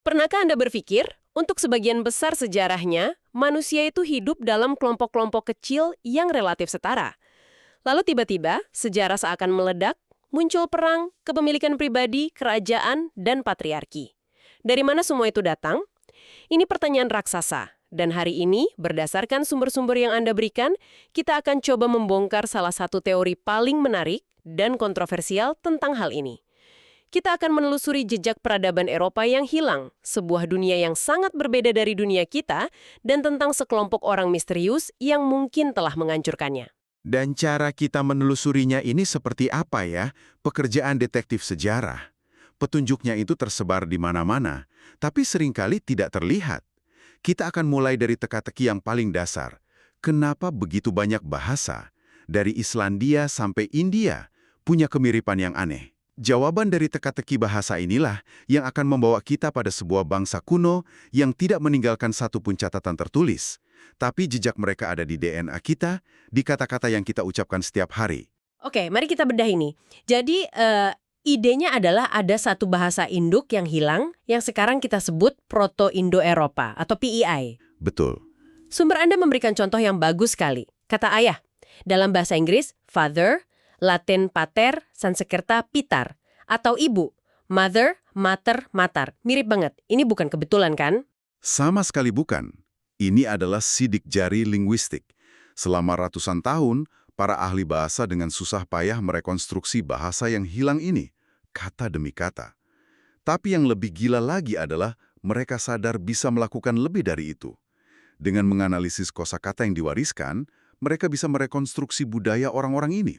Pernahkah Anda berpikir, untuk sebagian besar sejarahnya, manusia itu hidup dalam kelompok-kelompok kecil yang relatif setara. Lalu tiba-tiba, sejarah seakan meledak, muncul perang, kepemilikan pribadi, kerajaan, dan patriarki. Dari mana semua itu datang? Ini pertanyaan raksasa. Dan hari ini, berdasarkan sumber-sumber yang Anda berikan, kita akan coba membongkar salah satu teori paling menarik dan kontroversial tentang hal ini. Kita akan menelusuri jejak peradaban Eropa yang hilang, sebuah dunia yang sangat berbeda dari dunia kita, dan tentang sekelompok orang misterius yang mungkin telah menghancurkannya. Dan cara kita menelusurinya ini seperti apa ya? Pekerjaan detektif sejarah. Petunjuknya itu tersebar di mana-mana, tapi seringkali tidak terlihat. Kita akan mulai dari teka-teki yang paling dasar. Kenapa begitu banyak bahasa, dari Islandia sampai India, punya kemiripan yang aneh? Jawaban dari teka-teki bahasa inilah yang akan membawa kita pada sebuah bangsa kuno yang tidak meninggalkan satupun catatan tertulis. Tapi jejak mereka ada di DNA kita, di kata-kata yang kita ucapkan setiap hari. Oke, mari kita bedah ini. Jadi, idenya adalah ada satu bahasa induk yang hilang, yang sekarang kita sebut Proto-Indo-Eropa atau PEI. Betul. Sumber Anda memberikan contoh yang bagus sekali. Kata ayah, dalam bahasa Inggris, father, Latin pater, Sanskerta pitar, atau ibu, mother, mater, matar. Mirip banget. Ini bukan kebetulan kan? Sama sekali bukan. Ini adalah sidik jari linguistik. Selama ratusan tahun, para ahli bahasa dengan susah payah merekonstruksi bahasa yang hilang ini, kata demi kata. Tapi yang lebih gila lagi adalah mereka sadar bisa melakukan lebih dari itu. Dengan menganalisis kosakata yang diwariskan, mereka bisa merekonstruksi budaya orang-orang ini.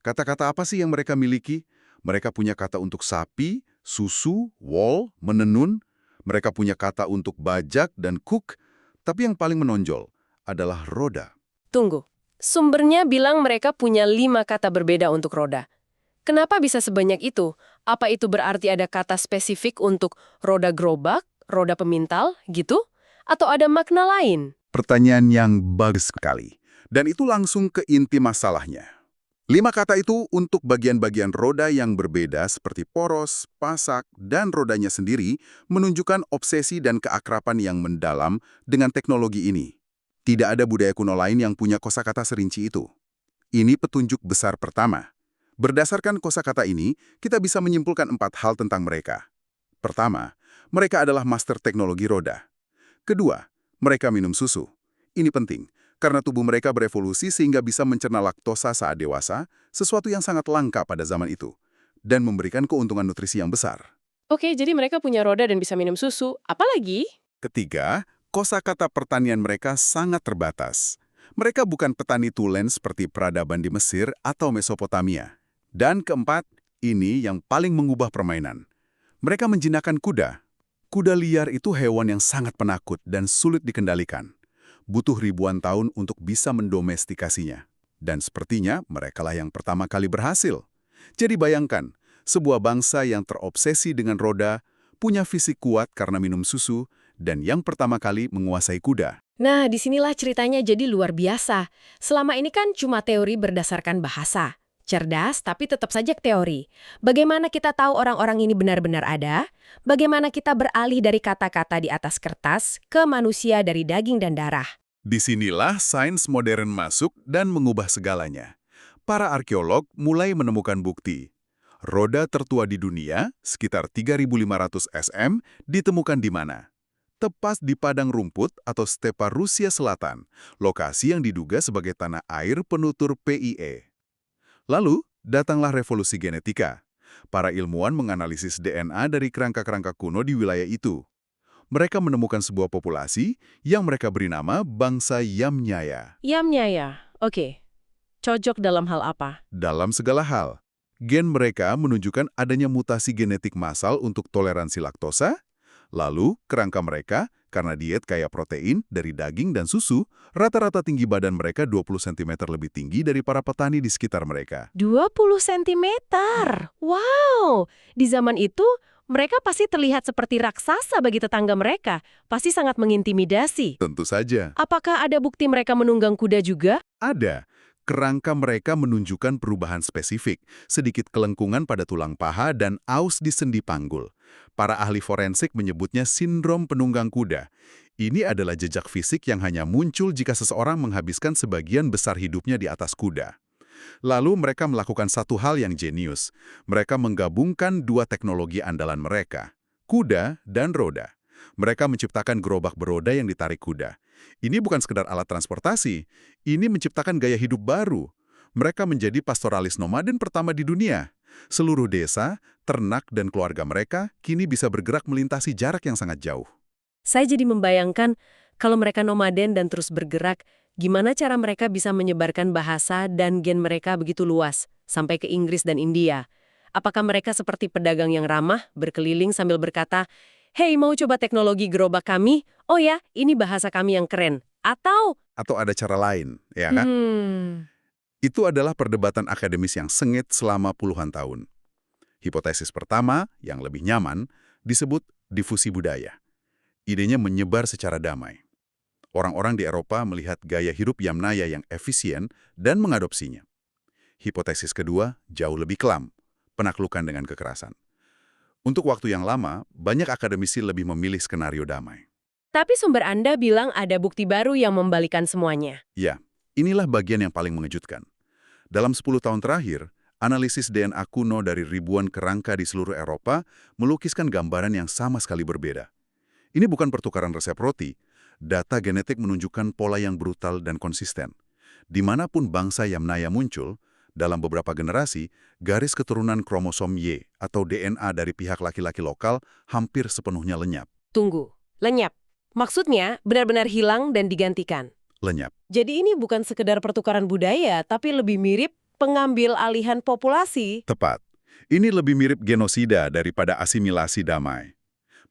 Kata-kata apa sih yang mereka miliki? Mereka punya kata untuk sapi, susu, wol, menenun. Mereka punya kata untuk bajak dan cook. Tapi yang paling menonjol adalah roda. Tunggu. Sumbernya bilang mereka punya 5 kata berbeda untuk roda. Kenapa bisa sebanyak itu? Apa itu berarti ada kata spesifik untuk roda gerobak, roda pemintal, gitu? Atau ada makna lain? Pertanyaan yang bagus sekali. Dan itu langsung ke inti masalahnya. 5 kata itu untuk bagian-bagian roda yang berbeda seperti poros, pasak, dan rodanya sendiri menunjukkan obsesi dan keakraban yang mendalam dengan teknologi ini. Tidak ada budaya kuno lain yang punya kosakata serinci itu. Ini petunjuk besar pertama. Berdasarkan kosakata ini, kita bisa menyimpulkan 4 hal tentang mereka. Pertama, mereka adalah master teknologi roda. Kedua, mereka minum susu. Ini penting. Karena tubuh mereka berevolusi sehingga bisa mencerna laktosa saat dewasa, sesuatu yang sangat langka pada zaman itu, dan memberikan keuntungan nutrisi yang besar. Oke, jadi mereka punya roda dan bisa minum susu. Apalagi? Ketiga, kosakata pertanian mereka sangat terbatas. Mereka bukan petani tulen seperti peradaban di Mesir atau Mesopotamia. Dan keempat, ini yang paling mengubah permainan. Mereka menjinakkan kuda. Kuda liar itu hewan yang sangat penakut dan sulit dikendalikan. Butuh ribuan tahun untuk bisa mendomestikasinya. Dan sepertinya merekalah yang pertama kali berhasil. Jadi bayangkan, sebuah bangsa yang terobsesi dengan roda, punya fisik kuat karena minum susu, dan yang pertama kali menguasai kuda. Nah, disinilah ceritanya jadi luar biasa. Selama ini kan cuma teori berdasarkan bahasa. Cerdas, tapi tetap saja teori. Bagaimana kita tahu orang-orang ini benar-benar ada? Bagaimana kita beralih dari kata-kata di atas kertas ke manusia dari daging dan darah? Disinilah sains modern masuk dan mengubah segalanya. Para arkeolog mulai menemukan bukti. Roda tertua di dunia, sekitar 3.500 SM, ditemukan di mana? Tepat di padang rumput atau stepa Rusia Selatan, lokasi yang diduga sebagai tanah air penutur PIE. Lalu, datanglah revolusi genetika. Para ilmuwan menganalisis DNA dari kerangka-kerangka kuno di wilayah itu. Mereka menemukan sebuah populasi yang mereka beri nama bangsa Yamnyaya. Yamnyaya, oke. Cocok dalam hal apa? Dalam segala hal, gen mereka menunjukkan adanya mutasi genetik massal untuk toleransi laktosa. Lalu, kerangka mereka, karena diet kaya protein dari daging dan susu, rata-rata tinggi badan mereka 20 cm lebih tinggi dari para petani di sekitar mereka. 20 cm? Wow! Di zaman itu, mereka pasti terlihat seperti raksasa bagi tetangga mereka. Pasti sangat mengintimidasi. Tentu saja. Apakah ada bukti mereka menunggang kuda juga? Ada. Kerangka mereka menunjukkan perubahan spesifik, sedikit kelengkungan pada tulang paha dan aus di sendi panggul. Para ahli forensik menyebutnya sindrom penunggang kuda. Ini adalah jejak fisik yang hanya muncul jika seseorang menghabiskan sebagian besar hidupnya di atas kuda. Lalu mereka melakukan satu hal yang jenius. Mereka menggabungkan dua teknologi andalan mereka, kuda dan roda. Mereka menciptakan gerobak beroda yang ditarik kuda. Ini bukan sekedar alat transportasi, ini menciptakan gaya hidup baru. Mereka menjadi pastoralis nomaden pertama di dunia. Seluruh desa, ternak, dan keluarga mereka kini bisa bergerak melintasi jarak yang sangat jauh. Saya jadi membayangkan kalau mereka nomaden dan terus bergerak, gimana cara mereka bisa menyebarkan bahasa dan gen mereka begitu luas, sampai ke Inggris dan India. Apakah mereka seperti pedagang yang ramah, berkeliling sambil berkata, "Hei, mau coba teknologi gerobak kami? Oh ya, ini bahasa kami yang keren." Atau ada cara lain, ya kan? Itu adalah perdebatan akademis yang sengit selama puluhan tahun. Hipotesis pertama, yang lebih nyaman, disebut difusi budaya. Idenya menyebar secara damai. Orang-orang di Eropa melihat gaya hidup Yamnaya yang efisien dan mengadopsinya. Hipotesis kedua, jauh lebih kelam, penaklukan dengan kekerasan. Untuk waktu yang lama, banyak akademisi lebih memilih skenario damai. Tapi sumber Anda bilang ada bukti baru yang membalikan semuanya. Ya, inilah bagian yang paling mengejutkan. Dalam 10 tahun terakhir, analisis DNA kuno dari ribuan kerangka di seluruh Eropa melukiskan gambaran yang sama sekali berbeda. Ini bukan pertukaran resep roti. Data genetik menunjukkan pola yang brutal dan konsisten. Dimanapun bangsa Yamnaya muncul, dalam beberapa generasi, garis keturunan kromosom Y atau DNA dari pihak laki-laki lokal hampir sepenuhnya lenyap. Tunggu, lenyap. Maksudnya benar-benar hilang dan digantikan. Lenyap. Jadi ini bukan sekedar pertukaran budaya, tapi lebih mirip pengambil alihan populasi. Tepat. Ini lebih mirip genosida daripada asimilasi damai.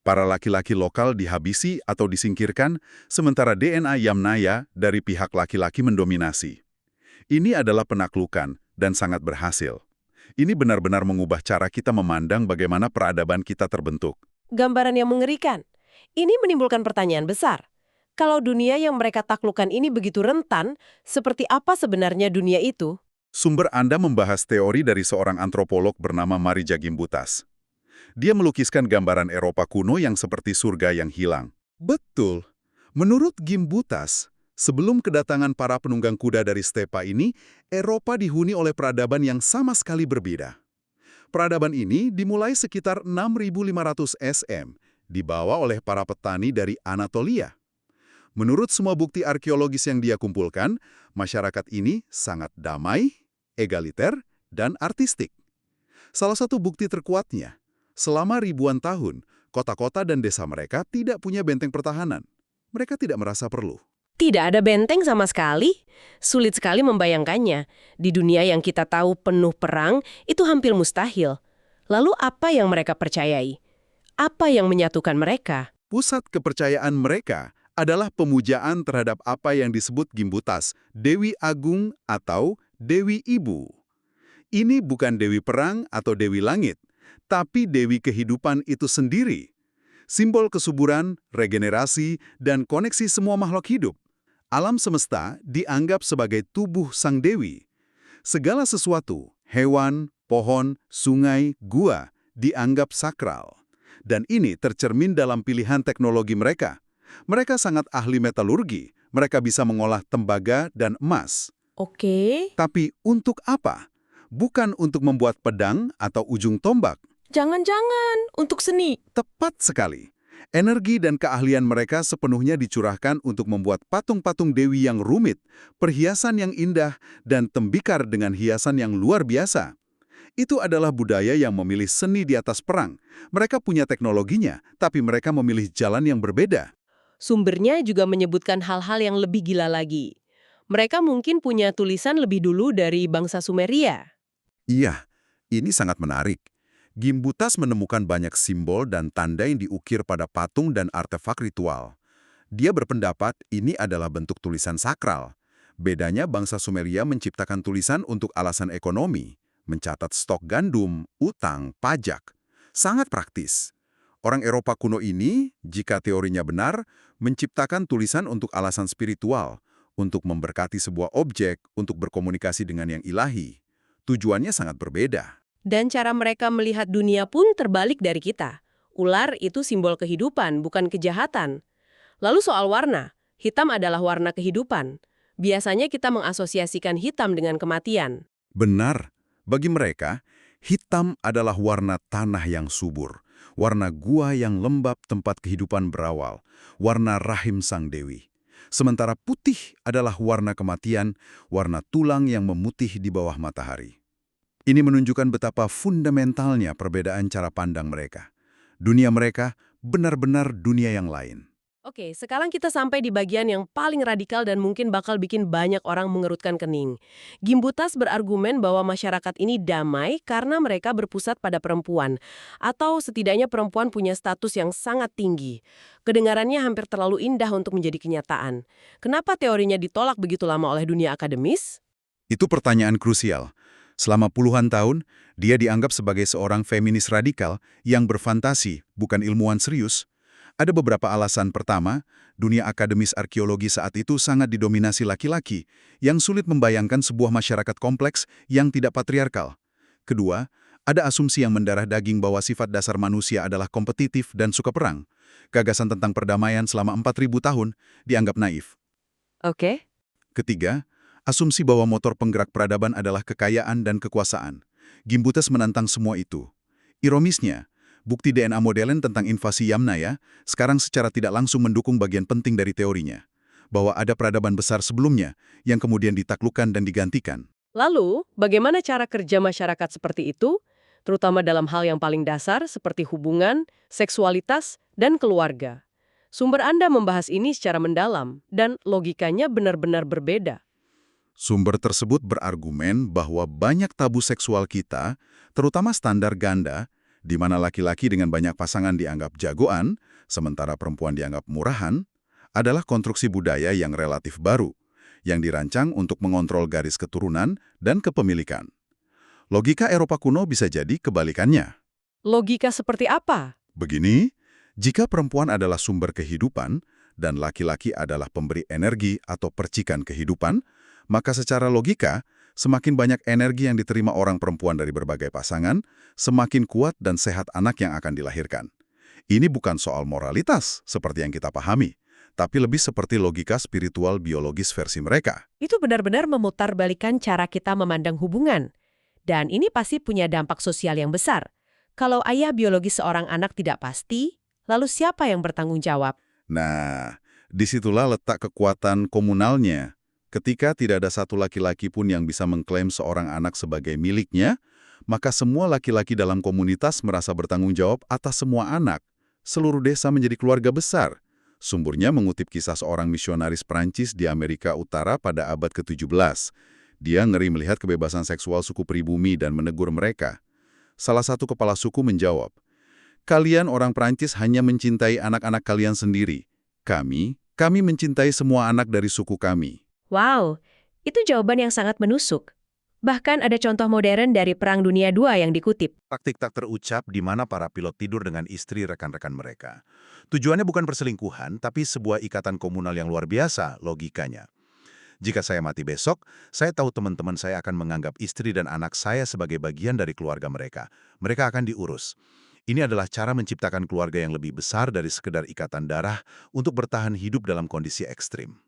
Para laki-laki lokal dihabisi atau disingkirkan, sementara DNA Yamnaya dari pihak laki-laki mendominasi. Ini adalah penaklukan dan sangat berhasil. Ini benar-benar mengubah cara kita memandang bagaimana peradaban kita terbentuk. Gambaran yang mengerikan. Ini menimbulkan pertanyaan besar. Kalau dunia yang mereka taklukkan ini begitu rentan, seperti apa sebenarnya dunia itu? Sumber Anda membahas teori dari seorang antropolog bernama Marija Gimbutas. Dia melukiskan gambaran Eropa kuno yang seperti surga yang hilang. Betul. Menurut Gimbutas, sebelum kedatangan para penunggang kuda dari stepa ini, Eropa dihuni oleh peradaban yang sama sekali berbeda. Peradaban ini dimulai sekitar 6.500 SM, dibawa oleh para petani dari Anatolia. Menurut semua bukti arkeologis yang dia kumpulkan, masyarakat ini sangat damai, egaliter, dan artistik. Salah satu bukti terkuatnya, selama ribuan tahun, kota-kota dan desa mereka tidak punya benteng pertahanan. Mereka tidak merasa perlu. Tidak ada benteng sama sekali. Sulit sekali membayangkannya. Di dunia yang kita tahu penuh perang, itu hampir mustahil. Lalu apa yang mereka percayai? Apa yang menyatukan mereka? Pusat kepercayaan mereka adalah pemujaan terhadap apa yang disebut Gimbutas, Dewi Agung atau Dewi Ibu. Ini bukan Dewi Perang atau Dewi Langit, tapi Dewi kehidupan itu sendiri. Simbol kesuburan, regenerasi, dan koneksi semua makhluk hidup. Alam semesta dianggap sebagai tubuh Sang Dewi. Segala sesuatu, hewan, pohon, sungai, gua, dianggap sakral. Dan ini tercermin dalam pilihan teknologi mereka. Mereka sangat ahli metalurgi. Mereka bisa mengolah tembaga dan emas. Oke. Tapi untuk apa? Bukan untuk membuat pedang atau ujung tombak. Jangan-jangan untuk seni. Tepat sekali. Energi dan keahlian mereka sepenuhnya dicurahkan untuk membuat patung-patung dewi yang rumit, perhiasan yang indah, dan tembikar dengan hiasan yang luar biasa. Itu adalah budaya yang memilih seni di atas perang. Mereka punya teknologinya, tapi mereka memilih jalan yang berbeda. Sumbernya juga menyebutkan hal-hal yang lebih gila lagi. Mereka mungkin punya tulisan lebih dulu dari bangsa Sumeria. Iya, ini sangat menarik. Gimbutas menemukan banyak simbol dan tanda yang diukir pada patung dan artefak ritual. Dia berpendapat ini adalah bentuk tulisan sakral. Bedanya bangsa Sumeria menciptakan tulisan untuk alasan ekonomi, mencatat stok gandum, utang, pajak. Sangat praktis. Orang Eropa kuno ini, jika teorinya benar, menciptakan tulisan untuk alasan spiritual, untuk memberkati sebuah objek, untuk berkomunikasi dengan yang ilahi. Tujuannya sangat berbeda. Dan cara mereka melihat dunia pun terbalik dari kita. Ular itu simbol kehidupan, bukan kejahatan. Lalu soal warna, hitam adalah warna kehidupan. Biasanya kita mengasosiasikan hitam dengan kematian. Benar, bagi mereka, hitam adalah warna tanah yang subur, warna gua yang lembab tempat kehidupan berawal, warna rahim sang dewi. Sementara putih adalah warna kematian, warna tulang yang memutih di bawah matahari. Ini menunjukkan betapa fundamentalnya perbedaan cara pandang mereka. Dunia mereka benar-benar dunia yang lain. Oke, sekarang kita sampai di bagian yang paling radikal dan mungkin bakal bikin banyak orang mengerutkan kening. Gimbutas berargumen bahwa masyarakat ini damai karena mereka berpusat pada perempuan, atau setidaknya perempuan punya status yang sangat tinggi. Kedengarannya hampir terlalu indah untuk menjadi kenyataan. Kenapa teorinya ditolak begitu lama oleh dunia akademis? Itu pertanyaan krusial. Selama puluhan tahun, dia dianggap sebagai seorang feminis radikal yang berfantasi, bukan ilmuwan serius. Ada beberapa alasan. Pertama, dunia akademis arkeologi saat itu sangat didominasi laki-laki, yang sulit membayangkan sebuah masyarakat kompleks yang tidak patriarkal. Kedua, ada asumsi yang mendarah daging bahwa sifat dasar manusia adalah kompetitif dan suka perang. Gagasan tentang perdamaian selama 4.000 tahun dianggap naif. Oke. Ketiga, asumsi bahwa motor penggerak peradaban adalah kekayaan dan kekuasaan. Gimbutas menantang semua itu. Ironisnya, bukti DNA modern tentang invasi Yamnaya sekarang secara tidak langsung mendukung bagian penting dari teorinya, bahwa ada peradaban besar sebelumnya yang kemudian ditaklukkan dan digantikan. Lalu, bagaimana cara kerja masyarakat seperti itu, terutama dalam hal yang paling dasar seperti hubungan, seksualitas, dan keluarga? Sumber Anda membahas ini secara mendalam, dan logikanya benar-benar berbeda. Sumber tersebut berargumen bahwa banyak tabu seksual kita, terutama standar ganda, di mana laki-laki dengan banyak pasangan dianggap jagoan, sementara perempuan dianggap murahan, adalah konstruksi budaya yang relatif baru, yang dirancang untuk mengontrol garis keturunan dan kepemilikan. Logika Eropa kuno bisa jadi kebalikannya. Logika seperti apa? Begini, jika perempuan adalah sumber kehidupan dan laki-laki adalah pemberi energi atau percikan kehidupan, maka secara logika, semakin banyak energi yang diterima orang perempuan dari berbagai pasangan, semakin kuat dan sehat anak yang akan dilahirkan. Ini bukan soal moralitas, seperti yang kita pahami, tapi lebih seperti logika spiritual biologis versi mereka. Itu benar-benar memutarbalikkan cara kita memandang hubungan. Dan ini pasti punya dampak sosial yang besar. Kalau ayah biologis seorang anak tidak pasti, lalu siapa yang bertanggung jawab? Nah, disitulah letak kekuatan komunalnya. Ketika tidak ada satu laki-laki pun yang bisa mengklaim seorang anak sebagai miliknya, maka semua laki-laki dalam komunitas merasa bertanggung jawab atas semua anak. Seluruh desa menjadi keluarga besar. Sumbernya mengutip kisah seorang misionaris Prancis di Amerika Utara pada abad ke-17. Dia ngeri melihat kebebasan seksual suku pribumi dan menegur mereka. Salah satu kepala suku menjawab, "Kalian orang Prancis hanya mencintai anak-anak kalian sendiri. Kami mencintai semua anak dari suku kami." Wow, itu jawaban yang sangat menusuk. Bahkan ada contoh modern dari Perang Dunia II yang dikutip. Taktik tak terucap di mana para pilot tidur dengan istri rekan-rekan mereka. Tujuannya bukan perselingkuhan, tapi sebuah ikatan komunal yang luar biasa, logikanya. Jika saya mati besok, saya tahu teman-teman saya akan menganggap istri dan anak saya sebagai bagian dari keluarga mereka. Mereka akan diurus. Ini adalah cara menciptakan keluarga yang lebih besar dari sekedar ikatan darah untuk bertahan hidup dalam kondisi ekstrim.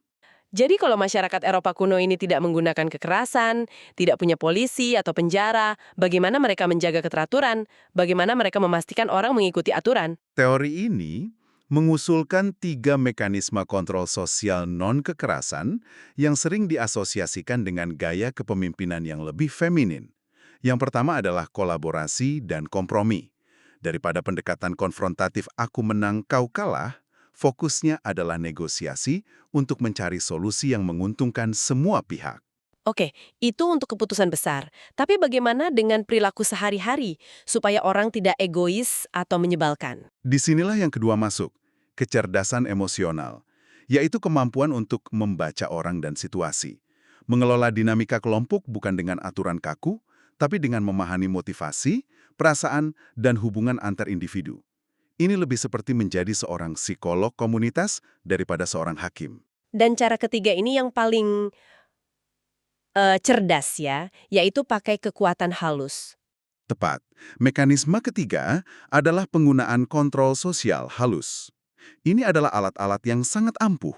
Jadi kalau masyarakat Eropa kuno ini tidak menggunakan kekerasan, tidak punya polisi atau penjara, bagaimana mereka menjaga keteraturan? Bagaimana mereka memastikan orang mengikuti aturan? Teori ini mengusulkan 3 mekanisme kontrol sosial non-kekerasan yang sering diasosiasikan dengan gaya kepemimpinan yang lebih feminin. Yang pertama adalah kolaborasi dan kompromi. Daripada pendekatan konfrontatif aku menang, kau kalah, fokusnya adalah negosiasi untuk mencari solusi yang menguntungkan semua pihak. Oke, itu untuk keputusan besar. Tapi bagaimana dengan perilaku sehari-hari supaya orang tidak egois atau menyebalkan? Disinilah yang kedua masuk, kecerdasan emosional, yaitu kemampuan untuk membaca orang dan situasi. Mengelola dinamika kelompok bukan dengan aturan kaku, tapi dengan memahami motivasi, perasaan, dan hubungan antar individu. Ini lebih seperti menjadi seorang psikolog komunitas daripada seorang hakim. Dan cara ketiga ini yang paling cerdas ya, yaitu pakai kekuatan halus. Tepat. Mekanisme ketiga adalah penggunaan kontrol sosial halus. Ini adalah alat-alat yang sangat ampuh.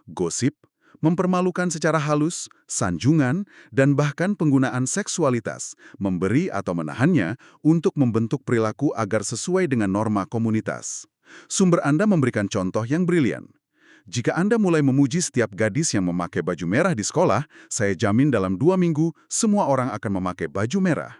Gosip, mempermalukan secara halus, sanjungan, dan bahkan penggunaan seksualitas, memberi atau menahannya untuk membentuk perilaku agar sesuai dengan norma komunitas. Sumber Anda memberikan contoh yang brilian. Jika Anda mulai memuji setiap gadis yang memakai baju merah di sekolah, saya jamin dalam 2 minggu semua orang akan memakai baju merah.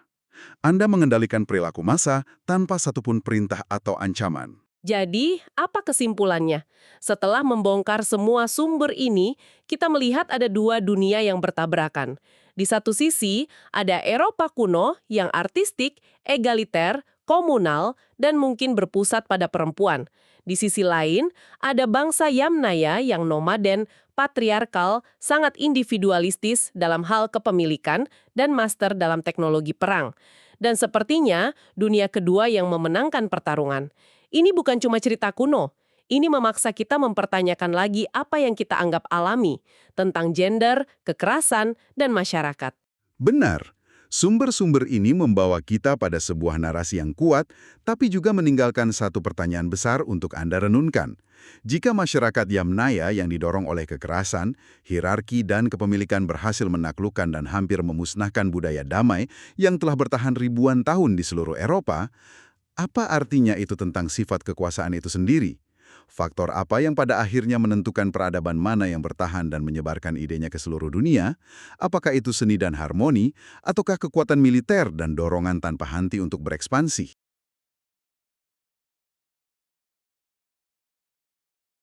Anda mengendalikan perilaku massa tanpa satupun perintah atau ancaman. Jadi, apa kesimpulannya? Setelah membongkar semua sumber ini, kita melihat ada dua dunia yang bertabrakan. Di satu sisi, ada Eropa kuno yang artistik, egaliter, komunal, dan mungkin berpusat pada perempuan. Di sisi lain, ada bangsa Yamnaya yang nomaden, patriarkal, sangat individualistis dalam hal kepemilikan, dan master dalam teknologi perang. Dan sepertinya, dunia kedua yang memenangkan pertarungan. Ini bukan cuma cerita kuno. Ini memaksa kita mempertanyakan lagi apa yang kita anggap alami tentang gender, kekerasan, dan masyarakat. Benar, sumber-sumber ini membawa kita pada sebuah narasi yang kuat, tapi juga meninggalkan satu pertanyaan besar untuk Anda renungkan. Jika masyarakat Yamnaya yang didorong oleh kekerasan, hierarki, dan kepemilikan berhasil menaklukkan dan hampir memusnahkan budaya damai yang telah bertahan ribuan tahun di seluruh Eropa, apa artinya itu tentang sifat kekuasaan itu sendiri? Faktor apa yang pada akhirnya menentukan peradaban mana yang bertahan dan menyebarkan idenya ke seluruh dunia? Apakah itu seni dan harmoni, ataukah kekuatan militer dan dorongan tanpa henti untuk berekspansi?